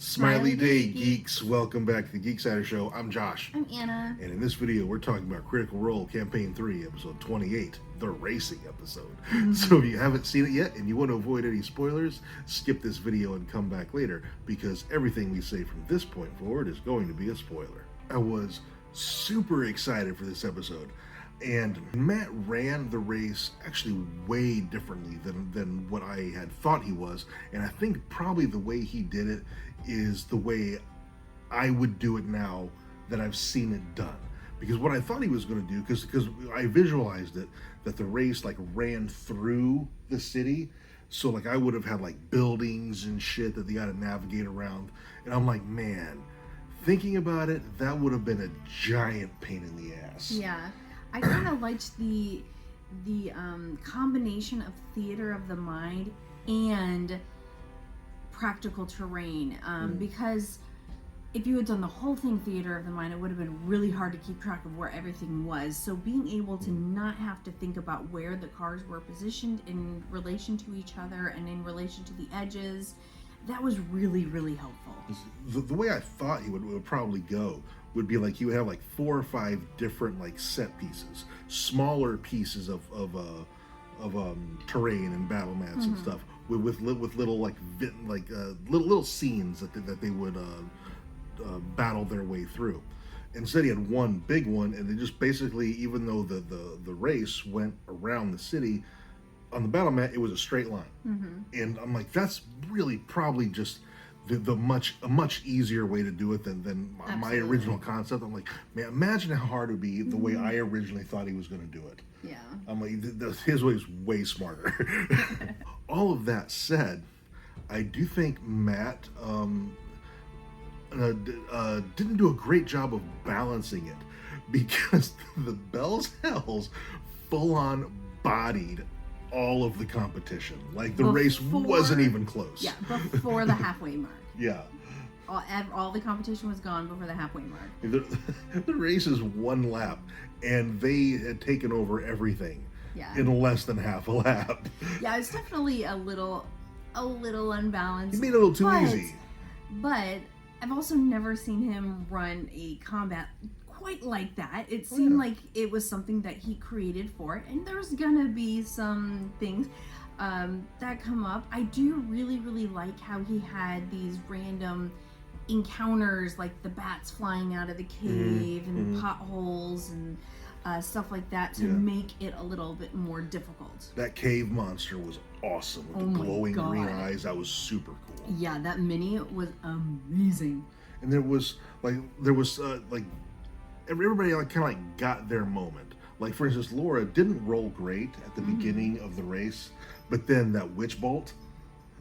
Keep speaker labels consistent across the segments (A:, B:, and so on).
A: Smiley Day Geeks, welcome back to the Geek Sider Show. I'm Josh.
B: I'm Anna.
A: And in this video, we're talking about Critical Role Campaign 3, Episode 28, the racing episode. So if you haven't seen it yet and you want to avoid any spoilers, skip this video and come back later, because everything we say from this point forward is going to be a spoiler. I was super excited for this episode. And Matt ran the race actually way differently than what I had thought he was. And I think probably the way he did it is the way I would do it now that I've seen it done. Because what I thought he was going to do, because I visualized it, that the race like ran through the city. So like I would have had like buildings and shit that they got to navigate around. And I'm like, man, thinking about it, that would have been a giant pain in the ass.
B: Yeah. I kind of liked the combination of theater of the mind and practical terrain, because if you had done the whole thing theater of the mind, it would have been really hard to keep track of where everything was. So being able to not have to think about where the cars were positioned in relation to each other and in relation to the edges, that was really, really helpful.
A: The way I thought he would probably go would be like he would have like 4 or 5 different like set pieces, smaller pieces of terrain and battle mats and stuff with little like little scenes that they would battle their way through. Instead, he had one big one, and they just basically, even though the race went around the city, on the battle mat it was a straight line. And I'm like, that's really probably just a much easier way to do it than my original concept. I'm like, man, imagine how hard it would be the way I originally thought he was going to do it.
B: Yeah.
A: I'm like, his way is way smarter. All of that said, I do think Matt didn't do a great job of balancing it, because the Bell's Hells full on bodied all of the competition. Like the race wasn't even close.
B: Yeah, before the halfway mark.
A: Yeah.
B: All the competition was gone before the halfway mark.
A: The race is 1 lap, and they had taken over everything in less than half a lap.
B: Yeah, it's definitely a little unbalanced.
A: He made it a little too easy.
B: But I've also never seen him run a combat quite like that. It seemed like it was something that he created for it, and there's gonna be some things that come up. I do really like how he had these random encounters, like the bats flying out of the cave and potholes and stuff like that, to make it a little bit more difficult. That
A: cave monster was awesome with the glowing green eyes. That was super cool.
B: Yeah, that mini was amazing.
A: And there was everybody like kind of like got their moment. Like, for instance, Laura didn't roll great at the beginning of the race, but then that witch bolt,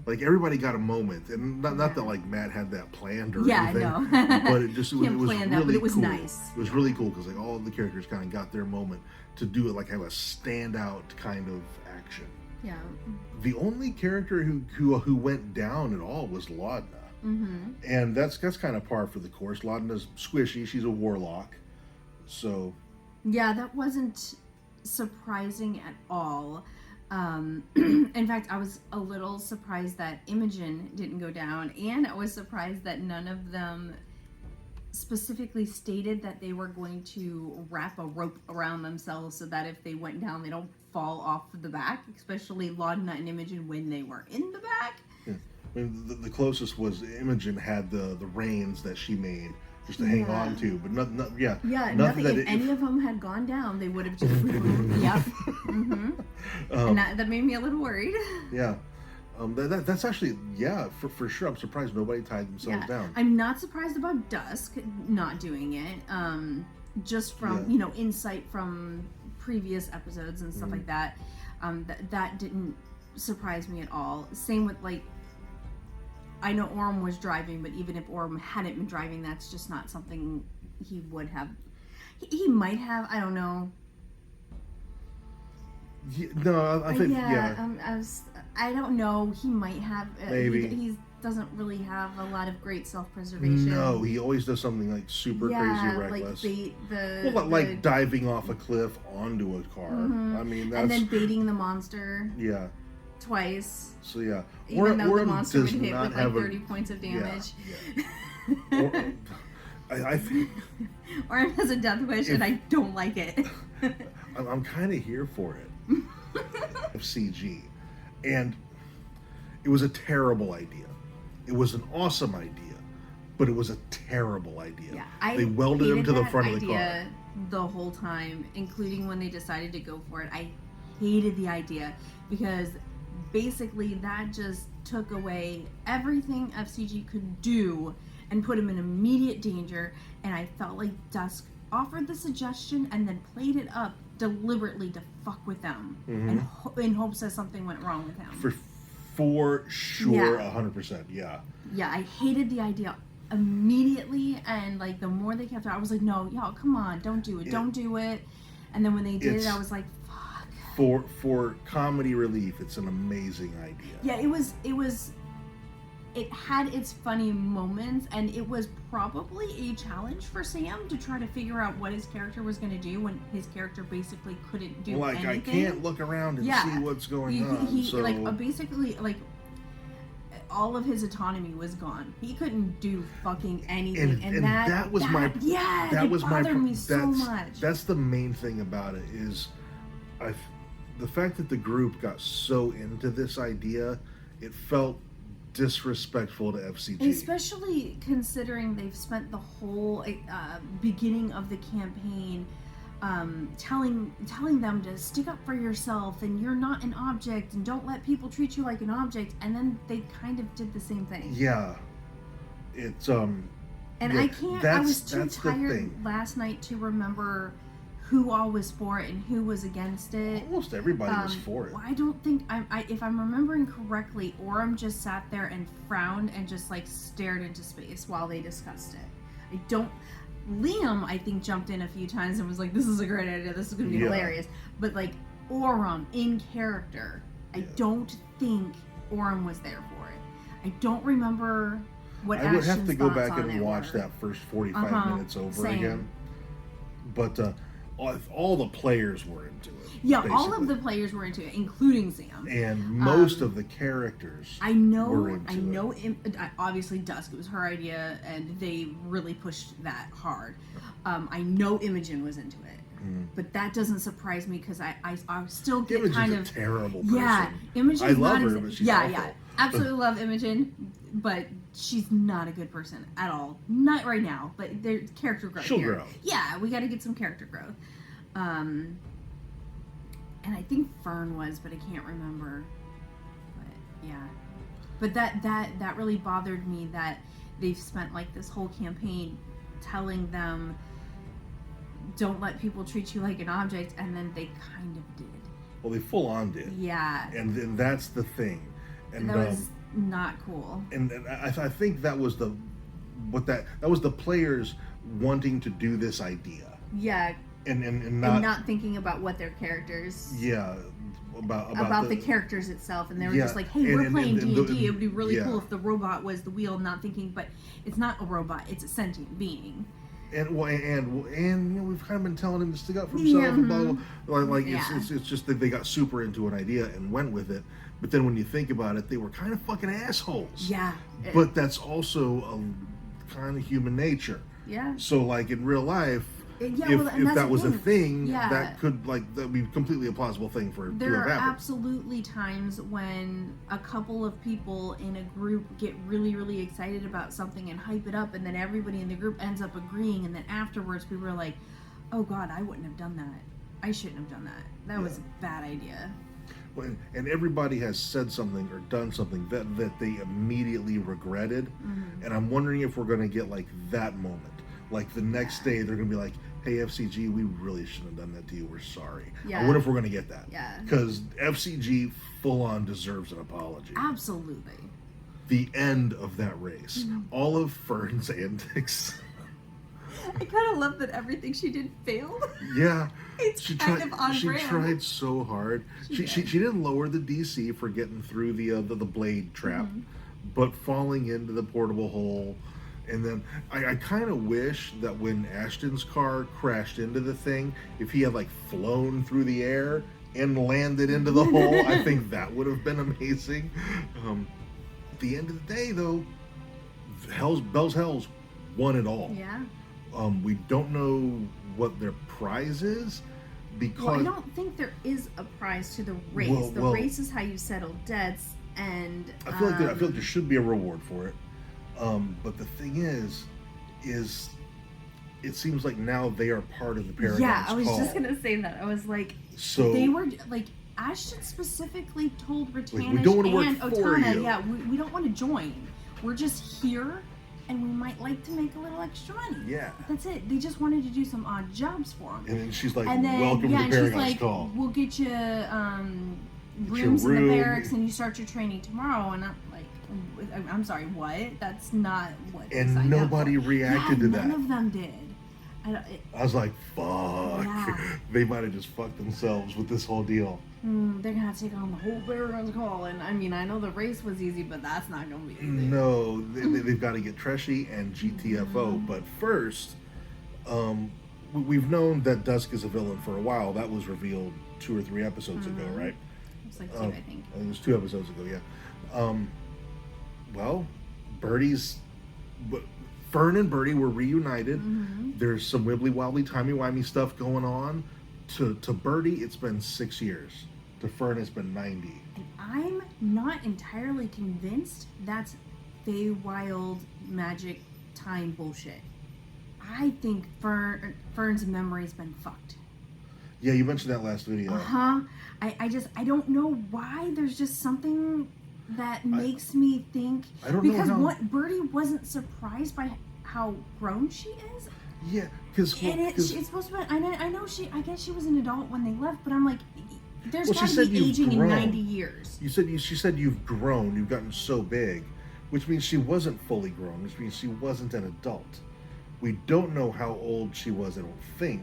A: like everybody got a moment. And not that like Matt had that planned or anything,
B: no.
A: but it was really
B: that, but it was
A: cool.
B: nice.
A: It was really cool because like all of the characters kind of got their moment to do it, like have a standout kind of action.
B: Yeah.
A: The only character who went down at all was Laudna. And that's kind of par for the course. Laudna's squishy. She's a warlock. So
B: yeah, that wasn't surprising at all. In fact, I was a little surprised that Imogen didn't go down, and I was surprised that none of them specifically stated that they were going to wrap a rope around themselves so that if they went down, they don't fall off the back, especially Laudna and Imogen when they were in the back.
A: Yeah. I mean, the closest was Imogen had the reins that she made just to hang on to, but nothing.
B: Nothing. If any of them had gone down, they would have just. And that made me a little worried.
A: Yeah, that's actually for sure. I'm surprised nobody tied themselves down.
B: I'm not surprised about Dusk not doing it. Just from insight from previous episodes and stuff like that. That didn't surprise me at all. Same with like. I know Orm was driving, but even if Orm hadn't been driving, that's just not something he would have. He might have. I don't know.
A: I think
B: I don't know. He might have.
A: Maybe
B: he doesn't really have a lot of great self-preservation.
A: No, he always does something like super crazy reckless.
B: Like
A: diving off a cliff onto a car. I mean, that's...
B: and then baiting the monster.
A: Yeah.
B: twice.
A: So yeah,
B: Even though the
A: Orem
B: monster would
A: does
B: hit
A: not
B: with
A: have
B: 30 points of damage.
A: Yeah. I think
B: Orem has a death wish, and I don't like it.
A: I'm kind of here for it. Of CG, and it was a terrible idea. It was an awesome idea, but it was a terrible idea.
B: Yeah,
A: they welded him to the front of the car
B: the whole time, including when they decided to go for it. I hated the idea because basically that just took away everything FCG could do and put him in immediate danger. And I felt like Dusk offered the suggestion and then played it up deliberately to fuck with them, and in hopes that something went wrong with him.
A: For sure, 100%. Yeah.
B: Yeah, I hated the idea immediately, and like the more they kept it, I was like, no, y'all, come on, don't do it. And then when they did it, I was like, fuck.
A: For comedy relief, it's an amazing idea.
B: Yeah, it had its funny moments, and it was probably a challenge for Sam to try to figure out what his character was going to do when his character basically couldn't do anything.
A: I can't look around and see what's going on. So
B: basically, all of his autonomy was gone. He couldn't do fucking anything, and that was my bothered me so much.
A: That's the main thing about it is, the fact that the group got so into this idea, it felt disrespectful to FCG,
B: especially considering they've spent the whole beginning of the campaign telling them to stick up for yourself and you're not an object and don't let people treat you like an object, and then they kind of did the same thing.
A: Yeah, it's
B: and I can't. I was too tired last night to remember who all was for it and who was against it.
A: Almost everybody was for it.
B: I don't think if I'm remembering correctly, Orem just sat there and frowned and just like stared into space while they discussed it. Liam, I think, jumped in a few times and was like, this is a great idea, this is going to be hilarious. But like Orem in character, I don't think Orem was there for it. I don't remember what
A: I would have to go back
B: and
A: watch that first 45 minutes over again. But all the players were into it.
B: Yeah, basically. All of the players were into it, including Sam.
A: And most of the characters were into it.
B: Obviously, Dusk, it was her idea, and they really pushed that hard. I know Imogen was into it. But that doesn't surprise me because I still get
A: Imogen's
B: kind of
A: a terrible person.
B: Yeah, Imogen's
A: I love her, but she's awful.
B: Absolutely love Imogen, but she's not a good person at all. Not right now, but there's character growth.
A: She'll grow.
B: Yeah, we got to get some character growth. And I think Fern was, but I can't remember. But yeah, but that really bothered me that they've spent like this whole campaign telling them don't let people treat you like an object, and then they kind of did.
A: Well, they full on did.
B: Yeah.
A: And that's the thing. And
B: that was not cool.
A: And I think that was that was the players wanting to do this idea.
B: Yeah.
A: And
B: not thinking about what their characters.
A: Yeah.
B: About the characters itself, and they were just like, "Hey, we're playing D&D. It would be really cool if the robot was the wheel." Not thinking, but it's not a robot; it's a sentient being. And
A: you know, we've kind of been telling him to stick up for himself. And blah, blah, blah. It's just that they got super into an idea and went with it. But then when you think about it, they were kind of fucking assholes.
B: Yeah.
A: But that's also a kind of human nature.
B: Yeah.
A: So like in real life, if that was a thing, that could that'd be completely a plausible thing for
B: there are absolutely times when a couple of people in a group get really, really excited about something and hype it up, and then everybody in the group ends up agreeing, and then afterwards people are like, oh god, I wouldn't have done that. I shouldn't have done that. That was a bad idea.
A: And everybody has said something or done something that they immediately regretted. And I'm wondering if we're going to get like that moment. Like the next day, they're going to be like, hey, FCG, we really shouldn't have done that to you. We're sorry.
B: Yeah.
A: I wonder if we're going to get that.
B: Yeah.
A: Because FCG full-on deserves an apology.
B: Absolutely.
A: The end of that race. All of Fern's antics.
B: I kind of love that everything she did failed.
A: Yeah.
B: She
A: tried so hard. She didn't lower the DC for getting through the blade trap, but falling into the portable hole. And then I kind of wish that when Ashton's car crashed into the thing, if he had like flown through the air, and landed into the hole. I think that would have been amazing. At the end of the day, though, Bell's Hells won it all.
B: Yeah.
A: We don't know what their prize is because
B: I don't think there is a prize to the race. The race is how you settle debts, and
A: I feel like there should be a reward for it. But the thing is it seems like now they are part of the Paragon's
B: Yeah, I was
A: call.
B: just gonna say that. I was like,
A: so
B: they were like, Ashton specifically told Britannish
A: we don't want to work
B: and
A: for
B: Otana,
A: you.
B: yeah, we don't want to join. We're just here, and we might like to make a little extra money.
A: Yeah.
B: That's it. They just wanted to do some odd jobs for them.
A: And then she's like,
B: And then,
A: welcome
B: yeah,
A: to
B: and
A: the
B: she's
A: Paragon's
B: like,
A: call.
B: we'll get you rooms in
A: room.
B: the barracks, and you start your training tomorrow. And I'm like, I'm sorry, what? That's not what. they
A: And
B: signed up
A: nobody
B: for.
A: reacted to that.
B: None of them did.
A: I was like, fuck.
B: Yeah.
A: They might have just fucked themselves with this whole deal.
B: They're gonna have to take on the whole Paragon's call, and I mean, I know the race was easy, but that's not gonna be easy.
A: No, they've got to get Treshy and GTFO. But first, we've known that Dusk is a villain for a while. That was revealed 2 or 3 episodes ago, right?
B: It's like 2, I think.
A: It was 2 episodes ago, yeah. Well, Fern and Birdie were reunited. There's some wibbly-wobbly, timey-wimey stuff going on. To Birdie, it's been 6 years. To Fern, it's been 90.
B: And I'm not entirely convinced that's Feywild magic time bullshit. I think Fern's memory's been fucked.
A: Yeah, you mentioned that last video.
B: I don't know why. There's just something that makes me think.
A: I don't know
B: because
A: how.
B: Birdie wasn't surprised by how grown she is.
A: Yeah, because
B: It's supposed to be. I know she. I guess she was an adult when they left, but I'm like, there's
A: Well, she
B: got
A: said
B: to be
A: you've
B: aging in
A: grown.
B: 90 years.
A: she said you've grown, you've gotten so big, which means she wasn't fully grown, which means she wasn't an adult. We don't know how old she was. I don't think.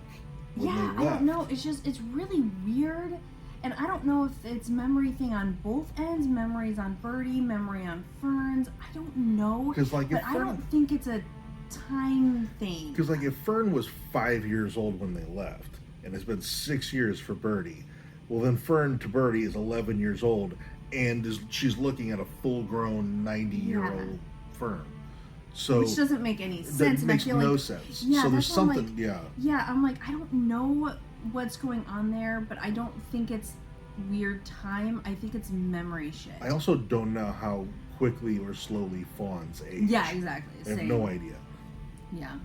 A: When
B: Yeah,
A: they
B: I
A: left.
B: don't know. It's really weird, and I don't know if it's memory thing on both ends. Memories on Birdie, memory on Fern's. I don't know.
A: 'Cause, like, if
B: but I don't think it's a time thing.
A: Because like if Fern was 5 years old when they left, and it's been 6 years for Birdie, well then Fern to Birdie is 11 years old, and she's looking at a full-grown 90-year-old Fern. So
B: Which doesn't make any sense.
A: that
B: and
A: makes
B: I feel
A: no
B: like,
A: sense.
B: Yeah,
A: So there's
B: that's why I'm
A: something.
B: like, Yeah, I'm like, I don't know what's going on there, but I don't think it's weird time. I think it's memory shit.
A: I also don't know how quickly or slowly fawns age.
B: Yeah, exactly.
A: I have
B: Same.
A: no idea.
B: Yeah.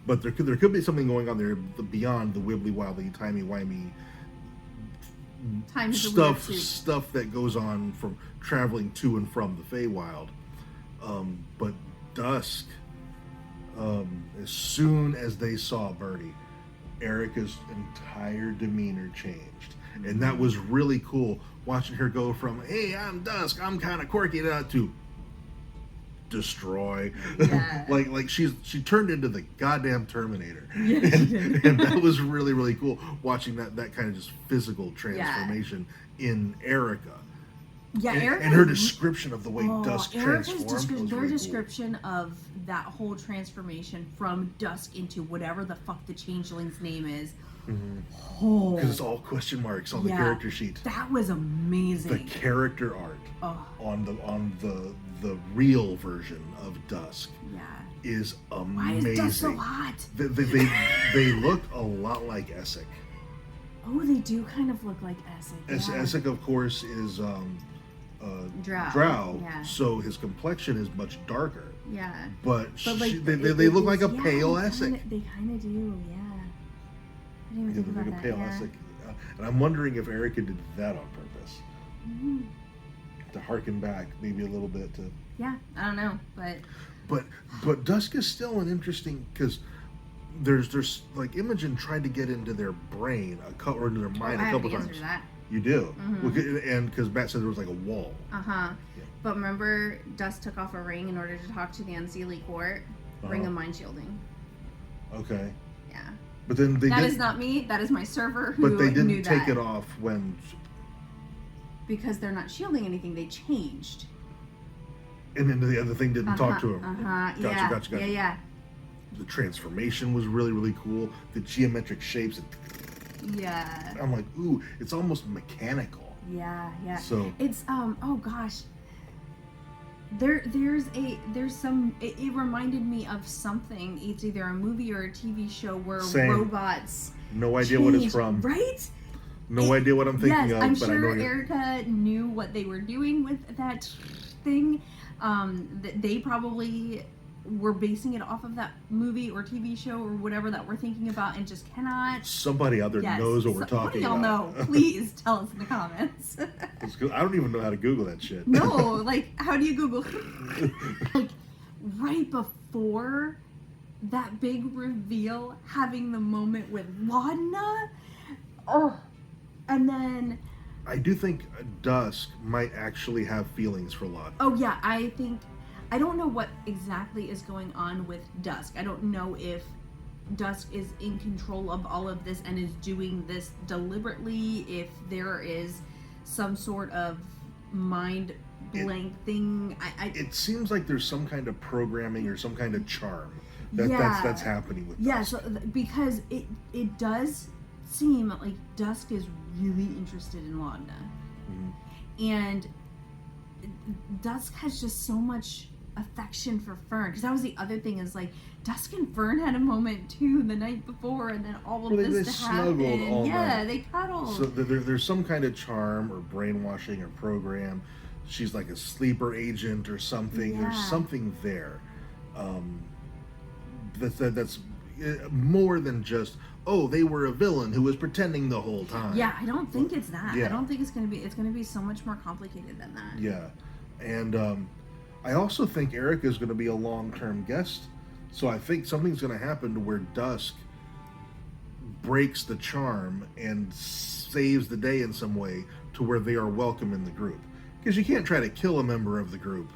A: But there could be something going on there beyond the wibbly-wobbly, timey-wimey
B: Time is a weird soup.
A: stuff that goes on from traveling to and from the Feywild. But Dusk, as soon as they saw Birdie, Erica's entire demeanor changed. And that was really cool, watching her go from, hey, I'm Dusk, I'm kind of quirky, to destroy.
B: Yeah.
A: like she turned into the goddamn Terminator.
B: Yeah,
A: and that was really, really cool, watching that kind of just physical transformation in Erica.
B: Yeah, Erica.
A: And her description of the way Dusk
B: Erica's
A: transformed was
B: their
A: really
B: description of that whole transformation from Dusk into whatever the fuck the changeling's name is.
A: cool. Because it's all question marks on the character sheet.
B: That was amazing.
A: The character art on the real version of Dusk is amazing.
B: Why is Dusk so hot?
A: They look a lot like Essek.
B: Oh, they do kind of look like Essek. Yeah.
A: Essek, of course, is
B: Drow. Yeah.
A: So his complexion is much darker.
B: Yeah.
A: But
B: like,
A: they look like a pale Essek.
B: They kind of do, yeah. I didn't even
A: They
B: think
A: look like
B: about
A: a pale
B: that,
A: Essek. And I'm wondering if Erica did that on purpose.
B: Mm-hmm.
A: To harken back maybe a little bit to...
B: Yeah, I don't know,
A: But Dusk is still an interesting... Because there's like Imogen tried to get into their brain or into their mind a couple times.
B: That.
A: You do,
B: Mm-hmm.
A: and because Matt said there was like a wall.
B: Yeah. But remember, Dusk took off a ring in order to talk to the Unseelie Court. Ring of mind shielding.
A: Okay.
B: Yeah.
A: But then
B: That is not me. That is my server who
A: But they didn't
B: knew
A: take
B: that.
A: it off when.
B: Because they're not shielding anything. They changed.
A: And then the other thing didn't talk to him. Gotcha.
B: Yeah.
A: The transformation was really, really cool. The geometric shapes.
B: Yeah.
A: I'm like, ooh, it's almost mechanical.
B: Yeah, yeah.
A: So
B: it's oh gosh. There's some it reminded me of something. It's either a movie or a TV show where
A: Same.
B: robots
A: No idea what it's from.
B: Right?
A: No idea what I'm thinking of.
B: I'm
A: but
B: sure
A: I know
B: Erica knew what they were doing with that thing. They probably were basing it off of that movie or TV show or whatever that we're thinking about, and just cannot.
A: Somebody out there knows what we're talking
B: about. Y'all know? Please tell us in the comments.
A: I don't even know how to Google that shit.
B: No, like, how do you Google? Like, right before that big reveal, having the moment with Laudna. Oh, and then.
A: I do think Dusk might actually have feelings for Laudna.
B: Oh yeah, I don't know what exactly is going on with Dusk. I don't know if Dusk is in control of all of this and is doing this deliberately, if there is some sort of mind blank thing.
A: It seems like there's some kind of programming or some kind of charm that's happening with Dusk.
B: Yeah, so, because it does seem like Dusk is really interested in Laudna. Mm-hmm. And Dusk has just so much affection for Fern, because that was the other thing, is like Dusk and Fern had a moment too the night before, and then all of this to happen.
A: All night.
B: They cuddled.
A: So there's some kind of charm or brainwashing or program. She's like a sleeper agent or something.
B: Yeah.
A: There's something there. That's more than just, oh, they were a villain who was pretending the whole time.
B: Yeah, I don't think it's that.
A: Yeah.
B: I don't think it's gonna be so much more complicated than that.
A: Yeah. And I also think Erica is going to be a long-term guest. So I think something's going to happen to where Dusk breaks the charm and saves the day in some way to where they are welcome in the group. Because you can't try to kill a member of the group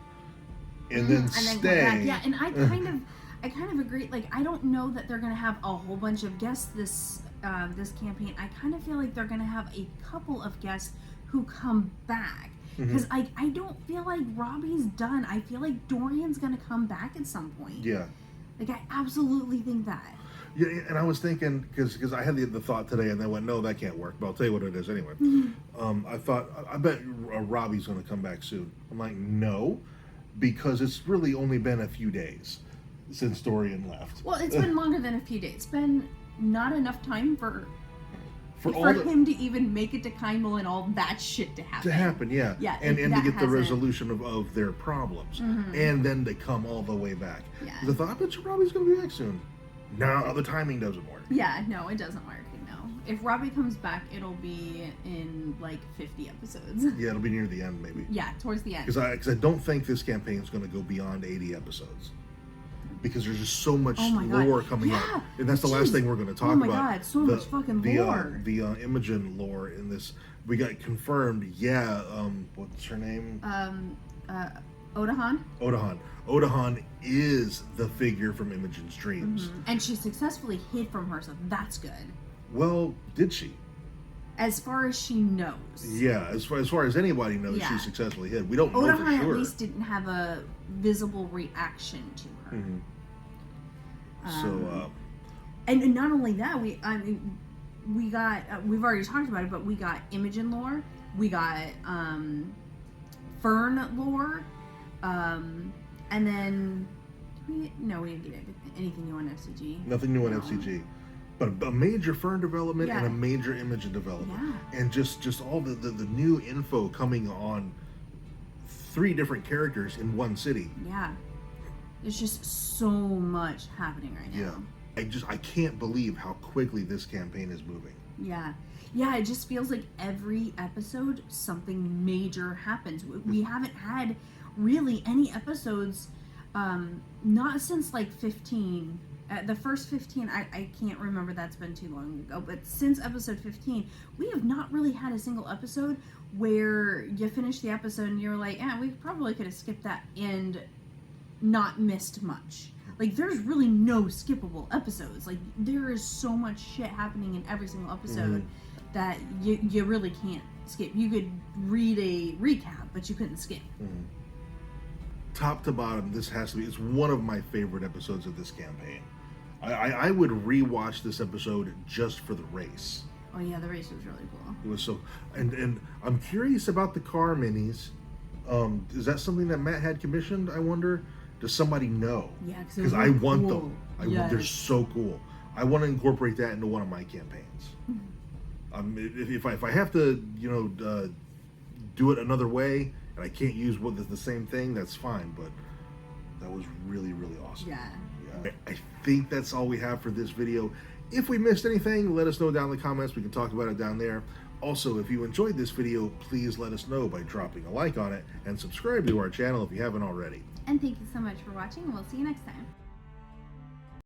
A: and then stay.
B: Yeah, and I kind of agree. Like, I don't know that they're going to have a whole bunch of guests this campaign. I kind of feel like they're going to have a couple of guests who come back. Because I don't feel like Robbie's done. I feel like Dorian's going to come back at some point.
A: Yeah.
B: Like, I absolutely think that.
A: Yeah, and I was thinking, because I had the thought today, and then went, no, that can't work. But I'll tell you what it is anyway. I thought, I bet Robbie's going to come back soon. I'm like, no, because it's really only been a few days since Dorian left.
B: Well, it's been longer than a few days. It's been not enough time for
A: for
B: him to even make it to Kymel and all that shit to happen.
A: Yeah.
B: Yeah,
A: and to get the
B: hasn't.
A: resolution of their problems. And then to come all the way back.
B: Yeah.
A: I thought, I bet you Robbie's going to be back soon. No, the timing doesn't work.
B: Yeah, no, it doesn't work, no. If Robbie comes back, it'll be in, like, 50 episodes.
A: Yeah, it'll be near the end, maybe.
B: Yeah, towards the end.
A: Because I don't think this campaign is going to go beyond 80 episodes. Because there's just so much lore coming out. And that's the last thing we're going to talk about.
B: Oh my god, so much fucking lore.
A: The Imogen lore in this. We got confirmed, what's her name?
B: Odahan?
A: Odahan is the figure from Imogen's dreams.
B: And she successfully hid from her, so that's good.
A: Well, did she?
B: As far as she knows.
A: Yeah, as far as anybody knows, she successfully hid. We don't know for
B: Odahan
A: sure.
B: at least didn't have a visible reaction to her. And not only that, we got we've already talked about it, but we got Imogen lore, we got Fern lore, and then we didn't get anything new on FCG.
A: Nothing new on FCG. But a major Fern development and a major Imogen development.
B: Yeah.
A: And just all the new info coming on 3 different characters in one city.
B: Yeah. There's just so much happening right now.
A: Yeah. I can't believe how quickly this campaign is moving.
B: Yeah. Yeah, it just feels like every episode something major happens. We haven't had really any episodes, not since like 15. The first 15, I can't remember, that's been too long ago, but since episode 15, we have not really had a single episode where you finish the episode and you're like, we probably could have skipped that and not missed much. Like, there's really no skippable episodes. Like, there is so much shit happening in every single episode that you really can't skip. You could read a recap, but you couldn't skip.
A: Top to bottom, it's one of my favorite episodes of this campaign. I would rewatch this episode just for the race.
B: Oh yeah, the race was really cool.
A: It was so, and I'm curious about the car minis. Is that something that Matt had commissioned? I wonder. Does somebody know?
B: Yeah,
A: because I want
B: cool.
A: them. They're so cool. I want to incorporate that into one of my campaigns. If I have to, do it another way, and I can't use the same thing, that's fine. But that was really, really awesome.
B: Yeah.
A: I think that's all we have for this video. If we missed anything, let us know down in the comments. We can talk about it down there. Also, if you enjoyed this video, please let us know by dropping a like on it and subscribe to our channel if you haven't already.
B: And thank you so much for watching, and we'll see you next time.